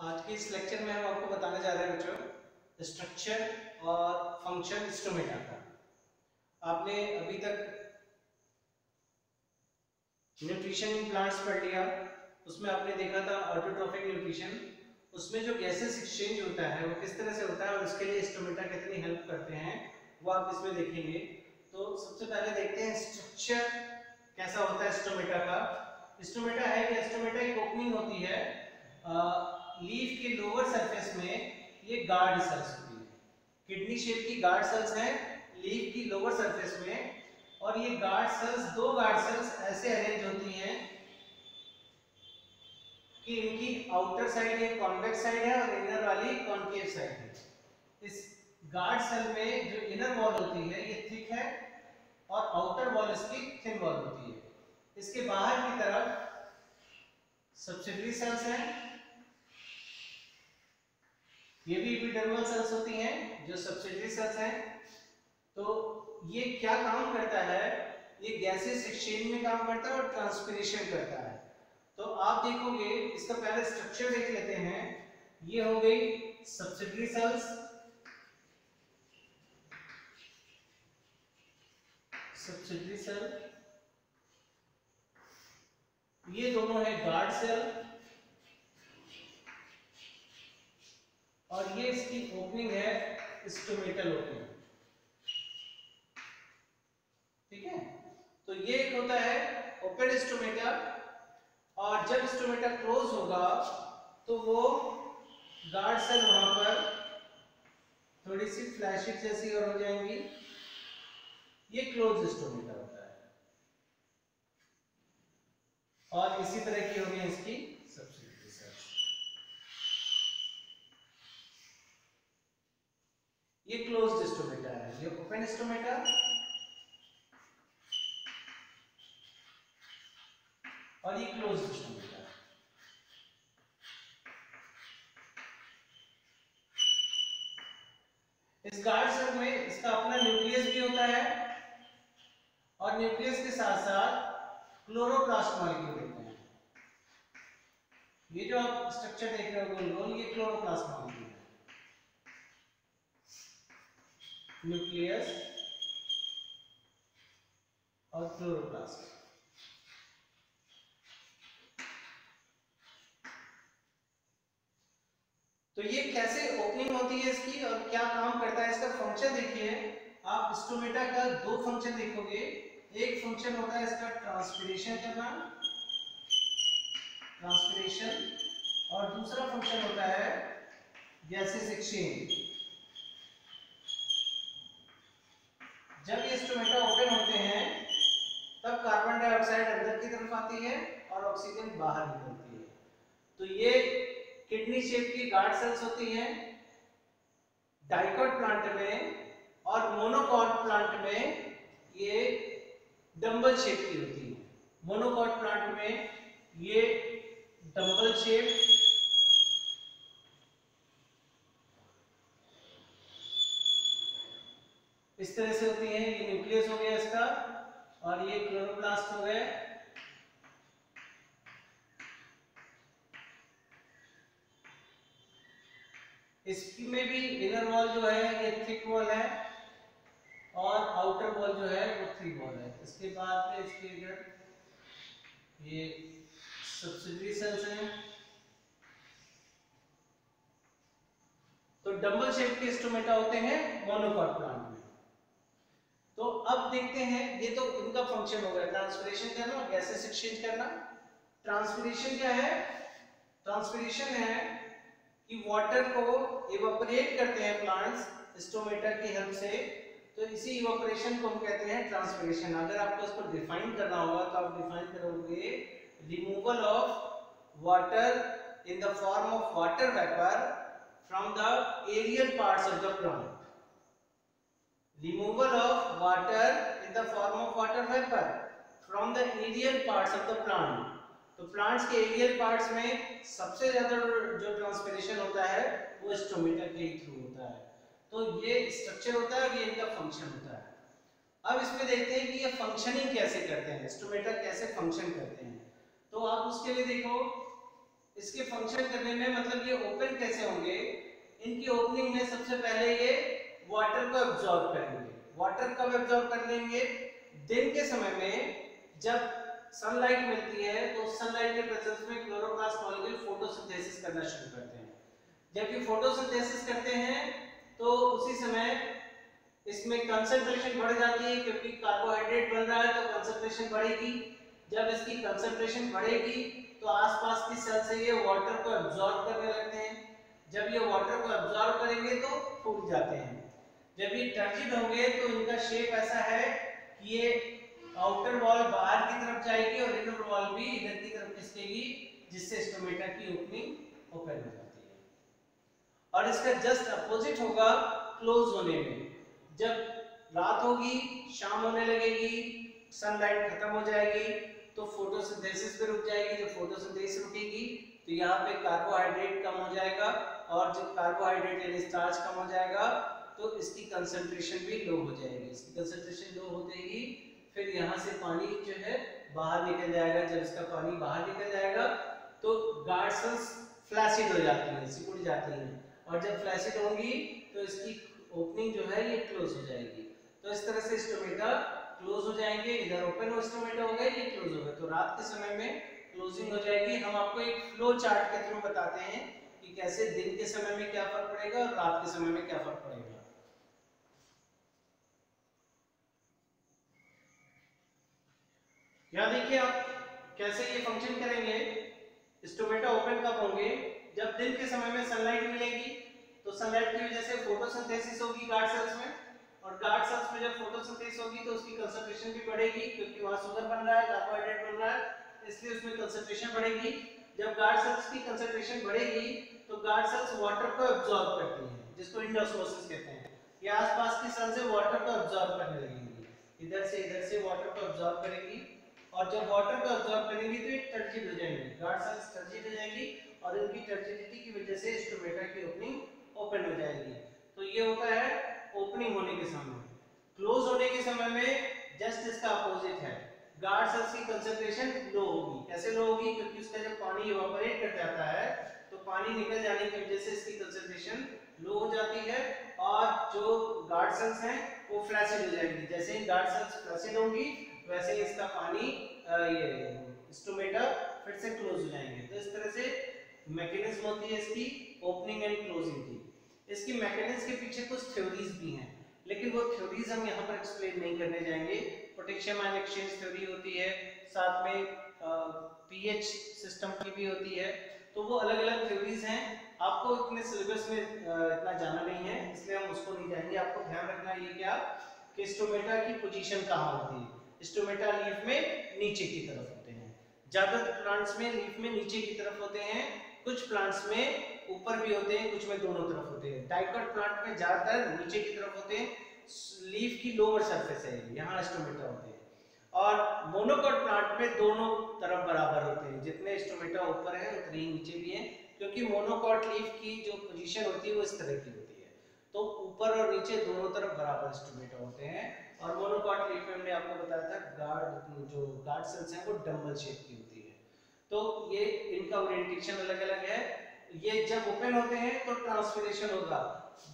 आज के इस लेक्चर में हम आपको बताने जा रहे हैं बच्चों स्ट्रक्चर और फंक्शन स्टोमेटा का। आपने अभी तक न्यूट्रिशन इन प्लांट्स पढ़ लिया, उसमें आपने देखा था ऑटोट्रॉफिक न्यूट्रिशन, उसमें जो गैसेस एक्सचेंज होता है वो किस तरह से होता है और उसके लिए स्टोमेटा कितनी हेल्प करते हैं वो आप इसमें देखेंगे। तो सबसे पहले देखते हैं स्ट्रक्चर कैसा होता है स्टोमेटा का। स्टोमेटा है कि स्टोमेटा एक ओपनिंग होती है लीफ के लोअर सरफेस में, ये गार्ड सेल्स होती है, किडनी शेप की गार्ड सेल्स हैं लीफ की लोअर सरफेस में, और ये गार्ड सेल्स, दो गार्ड सेल्स ऐसे अरेंज होती हैं कि इनकी आउटर साइड एक कॉन्वेक्स साइड है और इनर वाली कॉन्केव साइड है। इस गार्ड सेल में जो इनर वॉल होती है ये थिक है और आउटर वॉल इसकी थिन वॉल होती है। इसके बाहर की तरफ सब्सिडरी सेल्स हैं, ये भी एपिडर्मल सेल्स होती हैं जो सब्सिडरी सेल्स हैं। तो ये क्या काम करता है, ये गैसेस एक्सचेंज में काम करता है और ट्रांसपिरेशन करता है। तो आप देखोगे, इसका पहले स्ट्रक्चर देख लेते हैं। ये हो गई सब्सिडरी सेल्स, सब्सिडरी सेल, ये दोनों है गार्ड सेल, और ये इसकी ओपनिंग है स्टोमेटल ओपनिंग। ठीक है, तो ये एक होता है ओपन स्टोमेटा, और जब स्टोमेटा क्लोज होगा तो वो गार्ड सेल वहां पर थोड़ी सी फ्लैशिंग जैसी और हो जाएंगी, ये क्लोज स्टोमेटा होता है। और इसी तरह की होगी इसकी सब्सिडरी सेल्स, ये क्लोज्ड स्टोमेटा है, ये ओपन स्टोमेटा और ये क्लोज्ड स्टोमेटा। इस गार्ड सेल में इसका अपना न्यूक्लियस भी होता है और न्यूक्लियस के साथ साथ क्लोरोप्लास्ट मॉलिक्यूल होते हैं। ये जो आप स्ट्रक्चर देख रहे हो गोल गोल, ये क्लोरोप्लास्ट मॉलिक्यूल है, न्यूक्लियस और क्लोरोप्लास्ट। तो ये कैसे ओपनिंग होती है इसकी और क्या काम करता है, इसका फंक्शन देखिए। आप स्टोमेटा का दो फंक्शन देखोगे, एक फंक्शन होता है इसका ट्रांसपिरेशन करना, ट्रांसपिरेशन, और दूसरा फंक्शन होता है गैसेस एक्सचेंज। जब ये स्टोमेटा ओपन होते हैं तब कार्बन डाइऑक्साइड अंदर की तरफ आती है और ऑक्सीजन बाहर निकलती है। तो ये किडनी शेप की गार्ड सेल्स होती हैं डाइकॉट प्लांट में, और मोनोकॉट प्लांट में ये डंबल शेप की होती है। मोनोकॉट प्लांट में ये डंबल शेप, इस तरह से होती है। ये न्यूक्लियस हो गया इसका और ये क्लोरोप्लास्ट हो गए। इसमें भी इनर वॉल जो है ये थिक वॉल है और आउटर वॉल जो है वो थिक वॉल है। इसके बाद में इसके इधर ये सब्सिडरी सेल्स हैं। तो डबल शेप के स्टोमेटा होते हैं मोनोकॉट प्लांट में। तो अब देखते हैं, ये तो इनका फंक्शन हो गया ट्रांसपिरेशन करना, गैसेस एक्सचेंज करना। ट्रांसपिरेशन क्या है, ट्रांसपिरेशन है कि वाटर को इवेपोरेट करते हैं प्लांट्स स्टोमेटा की हेल्प से। तो इसी इवेपोरेशन को हम कहते हैं ट्रांसपिरेशन। अगर आपको इसको डिफाइन करना होगा तो आप डिफाइन करोगे removal of water in the form of water vapour from the aerial parts of the plant. Removal of water in the form of water vapour from the aerial parts of the plant. तो plants के aerial parts में सबसे ज्यादा जो transpiration होता है वो stomata के थ्रू होता है। तो ये स्ट्रक्चर होता है और ये इनका फंक्शन होता है। अब इसमें देखते हैं कि ये फंक्शनिंग कैसे करते हैं, स्टोमेटा कैसे फंक्शन करते हैं। तो आप उसके लिए देखो, इसके फंक्शन करने में, मतलब ये ओपन कैसे होंगे, इनकी ओपनिंग में सबसे पहले ये वाटर को एब्जॉर्ब करेंगे। वाटर कब एब्जॉर्ब कर लेंगे, दिन के समय में जब सनलाइट मिलती है तो सनलाइट के प्रेजेंस में क्लोरोप्लास्ट मॉलिक्यूल फोटोसिंथेसिस करना शुरू करते हैं। जब ये फोटोसिंथेसिस करते हैं तो उसी समय इसमें कंसंट्रेशन बढ़ जाती है, क्योंकि कार्बोहाइड्रेट बन रहा है तो कंसंट्रेशन बढ़ेगी। जब इसकी कंसंट्रेशन बढ़ेगी तो आसपास की सेल से ये वाटर को एब्जॉर्ब करने लगते हैं। जब ये वाटर को एब्जॉर्ब करेंगे तो फूल जाते हैं। जब ये टर्जिड होंगे तो इनका शेप ऐसा है कि ये आउटर वॉल बाहर की तरफ जाएगी और इनर वॉल भी इधर की तरफ खिसकेगी, जिससे स्टोमेटा की ओपनिंग ओपन हो जाती है। और इसका जस्ट अपोजिट होगा क्लोज होने में। जब रात होगी, शाम होने लगेगी, सनलाइट खत्म हो जाएगी तो फोटोसिंथेसिस पे रुक जाएगी। जब फोटोसिंथेसिस रुकेगी तो यहाँ पे कार्बोहाइड्रेट कम हो जाएगा, और जब कार्बोहाइड्रेट यानी स्टार्च कम हो जाएगा तो इसकी कंसंट्रेशन भी लो हो जाएगी। इसकी कंसंट्रेशन लो होते ही फिर यहाँ से पानी जो है बाहर निकल जाएगा। जब इसका पानी बाहर निकल जाएगा तो गार्ड सेल्स फ्लैसिड हो जाती हैं, सिकुड़ जाती हैं, और जब फ्लैसिड होंगी तो इसकी ओपनिंग जो है ये क्लोज हो जाएगी। तो इस तरह से स्टोमेटा क्लोज हो जाएंगे। इधर ओपन हो स्टोमेटा हो गए, ये क्लोज हो गए, तो रात के समय में क्लोजिंग हो जाएगी। हम आपको एक फ्लो चार्ट के थ्रू बताते हैं कि कैसे दिन के समय में क्या फर्क पड़ेगा और रात के समय में क्या फर्क पड़ेगा। यहाँ देखिए आप कैसे ये फंक्शन करेंगे। स्टोमेटा ओपन कब होंगे, जब दिन के समय में सनलाइट मिलेगी तो सनलाइट की वजह से फोटोसिंथेसिस होगी गार्ड सेल्स में, और गार्ड सेल्स में जब फोटोसिंथेसिस होगी तो उसकी कंसंट्रेशन भी बढ़ेगी, क्योंकि वहां शुगर बन रहा है, कार्बोहाइड्रेट बन रहा है, इसलिए उसमें कंसंट्रेशन बढ़ेगी। जब गार्ड सेल्स की कंसंट्रेशन बढ़ेगी तो गार्ड सेल्स वाटर को एब्जॉर्ब करती हैं, जिसको एंडोस्मोसिस कहते हैं। ये आसपास की सेल से वाटर को एब्जॉर्ब करने लगेंगी, इधर से वाटर को एब्जॉर्ब करेगी, और जब वाटर को एब्जॉर्ब करेंगी तो ये टर्जिड हो जाएंगी, गार्ड सेल्स टर्जिड हो जाएंगी, और इनकी टर्जिडिटी की वजह से स्टोमेटा की ओपनिंग ओपन हो जाएगी। तो ये होता है ओपनिंग होने के समय। क्लोज होने के समय में जस्ट इसका अपोजिट है, गार्ड सेल्स की कंसंट्रेशन लो होगी। कैसे लो होगी, क्योंकि उसका जब पानी इवापोरेट कर जाता है तो पानी निकल जाने की वजह से इसकी कंसंट्रेशन लो हो जाती है, और जो गार्ड सेल्स हैं वो फ्लैसिड हो जाएंगी। जैसे ही गार्ड सेल्स फ्लैसिड होंगी वैसे ही इसका पानी ये स्टोमेटा फिर से क्लोज हो जाएंगे। तो इस तरह से मैकेनिज्म होती है इसकी ओपनिंग एंड क्लोजिंग की। इसकी मैकेनिज्म के पीछे कुछ थ्योरीज भी हैं, लेकिन वो थ्योरीज हम यहाँ पर एक्सप्लेन नहीं करने जाएंगे। पोटेशियम आयन एक्सचेंज थ्योरी होती है, साथ में पीएच सिस्टम की भी होती है, तो वो अलग अलग थ्योरीज हैं। आपको इतने सिलेबस में इतना जाना नहीं है, इसलिए हम उसको नहीं जाएंगे। आपको ध्यान रखना ये क्या कि स्टोमेटा की पोजीशन कहाँ होती है। स्टोमेटा लीफ में नीचे की तरफ होते हैं, ज्यादातर प्लांट्स में लीफ में नीचे की तरफ होते हैं, कुछ प्लांट्स में ऊपर भी होते हैं, कुछ में दोनों तरफ होते हैं। डाइकोट प्लांट में ज्यादातर नीचे की तरफ होते हैं, लीफ की लोअर सरफेस है, यहाँ स्टोमेटा होते हैं। और मोनोकोट प्लांट में दोनों तरफ बराबर होते हैं, जितने स्टोमेटा ऊपर है उतने ही नीचे भी हैं, क्योंकि मोनोकोट लीफ की जो पोजीशन होती है वो इस तरह की होती है, तो ऊपर और नीचे दोनों तरफ बराबर स्टोमेटा होते हैं। और मोनोकोट लीफ में हमने आपको बताया था जो गार्ड सेल्स हैं वो डंबल शेप की होती है। तो ये इनका ओरिएंटेशन अलग अलग है। ये जब ओपन होते हैं तो ट्रांसपिरेशन होगा,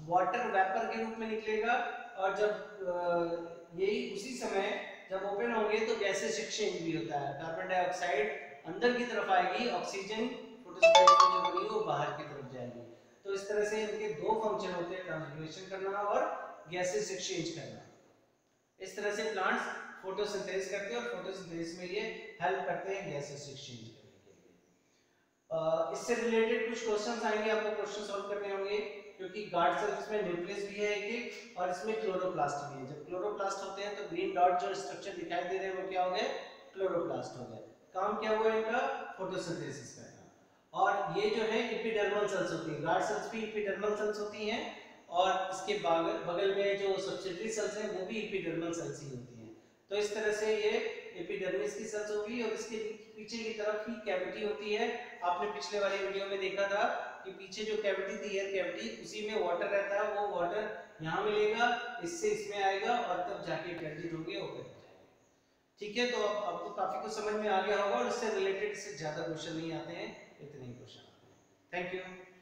वाटर वेपर के रूप में निकलेगा, और जब यही उसी समय जब ओपन होंगे तो गैसेस एक्सचेंज भी होता है। कार्बन डाइऑक्साइड अंदर की तरफ आएगी, ऑक्सीजन फोटोसिंथेसिस जो बनी वो बाहर की तरफ जाएगी। तो इस तरह से इनके दो फंक्शन होते हैं, ट्रांसपिरेशन करना और गैसेस एक्सचेंज करना। इस तरह से प्लांट्स फोटोसिंथेसिस करते हैं, और फोटोसिंथेसिस में ये हेल्प करते हैं गैसेस एक्सचेंज करने के लिए। इससे रिलेटेड कुछ क्वेश्चंस आएंगे, आपको क्वेश्चन सॉल्व करने होंगे, क्योंकि गार्ड सेल्स में न्यूक्लियस भी है एक, और इसमें क्लोरोप्लास्ट भी है। जब क्लोरोप्लास्ट होते हैं तो ग्रीन डॉट जो स्ट्रक्चर दिखाई दे रहे हैं वो क्या हो गए, क्लोरोप्लास्ट हो गए। काम क्या हुआ इनका, फोटोसिंथेसिस करना। और ये जो है एपिडर्मल सेल्स होती है, गार्ड सेल्स भी एपिडर्मल सेल्स होती हैं, और इसके बगल में जो सब्सिडरी सेल्स हैं वो भी एपिडर्मल सेल्स ही होती हैं। तो इस तरह से ये एपिडर्मिस की सेल्स होगी, और इसके पीछे की तरफ ही कैविटी होती है। आपने पिछले वाले वीडियो में देखा था कि पीछे जो कैविटी थी, एयर कैविटी, उसी में वाटर रहता है, वो वाटर यहाँ मिलेगा, इससे इसमें आएगा, और तब जाके टर्जिड होंगे, ओपन हो जाएंगे। ठीक है, तो अब आपको काफी कुछ समझ में आ गया होगा और इससे रिलेटेड इससे ज्यादा क्वेश्चन नहीं आते हैं, इतने ही क्वेश्चन आते हैं। Thank you.